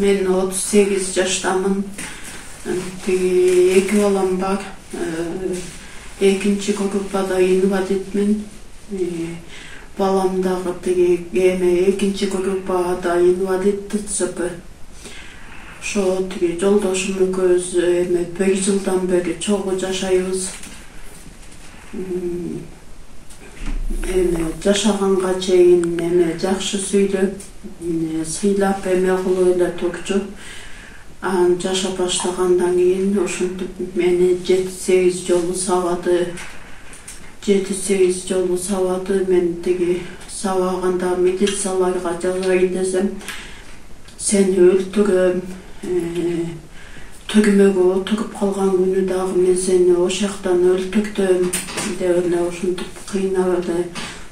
Men 38 жаштамын. Эки балам бар. Экинчи группада инвалидмин. Балам дагы экинчи группада инвалид ТЦП. Ошо жолдошум экөөбүз 1 жылдан бери чогуу жашайбыз. Жашаганга чейин жакшы сүйлөп, сыйлап кылып эле турчу. Жаша баштагандан кийин ошентип мени 7-8 жолу сабады. 7-8 жолу сабады. Мен сабаганда милицияларга жазайын десем, сени өлтүрөм. Түрмөгө отуруп калган күнү дагы мен сени ош жактан өлтүрдүм деп эле ушинтип кыйнап эле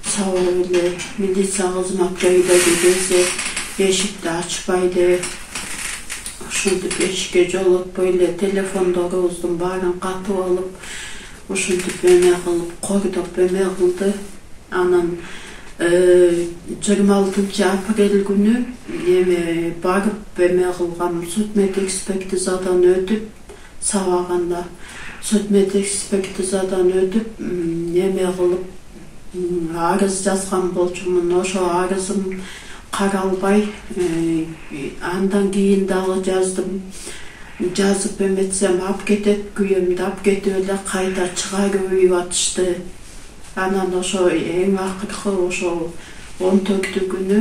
сабап эле милиция кызматкерлери келсе эшикти ачпайды. Ушинтип эшикке жолотпой эле телефондорубуздун баарын катып алып, ушинтип эме кылып кордоп эме кылды. Анан 26 апрель күнү барып эме кылгам, судмед экспертизадан өтүп, сабаганда судмед экспертизадан өтүп, эме кылып арыз жазган болчумун. Ошо арызым каралбай, андан кийин дагы жазып эметсем алып кетет, күйөөмдү алып кетип эле кайта чыгарып үйүп атышты. Анан ошо эң акыркы ошо 14 күнү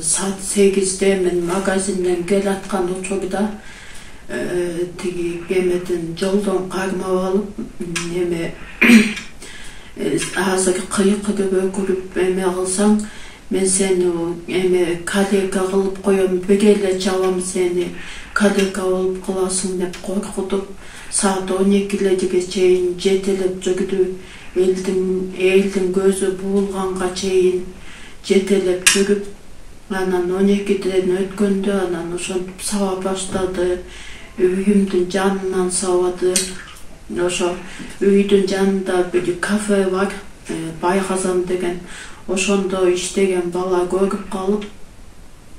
саат 8-де мен магазинден келаткан учурда эмеден жолдон кармап алып, азыр кыйкырып өкүрүп эме кылсаң, мен сени калека кылып коем, бир эле чабам сени, калека болуп каласың деп коркутуп, саат 12-лерге чейин жетелеп жүрдү. Элдин көзү буулганга чейин жетелеп жүрүп, анан 12-ден өткөндө анан ошентип саба баштады. Үйүмдүн жанынан сабады. Ошо үйдүн жанында бир кафе бар, Байказан деген. Ошондо иштеген бала көрүп калып,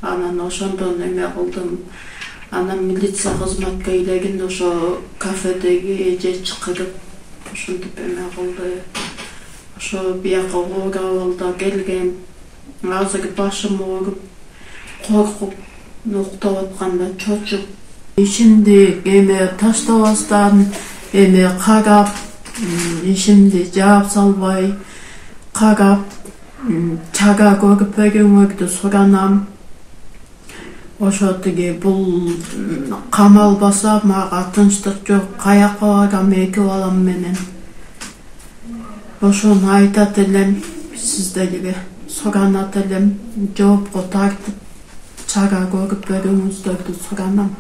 анан ошондон эме кылдым. Анан милиция кызматкерлерин ошо кафедеги эже чакырып, ушинтип эме кылды. Ошо бияка Оорабалда келгем. Азыр башым ооруп, коркуп, уктап атканда чочуп. Ишимди таштабастан карап, ишимди жаап салбай карап, чара көрүп берүүңөрдү суранам. Ошо бул камалбаса мага тынчтык жок, каяка барам эки балам менен. Ошону айтат элем, сиздерге суранат элем, жоопко тартып чара көрүп берүүңүздөрдү суранам.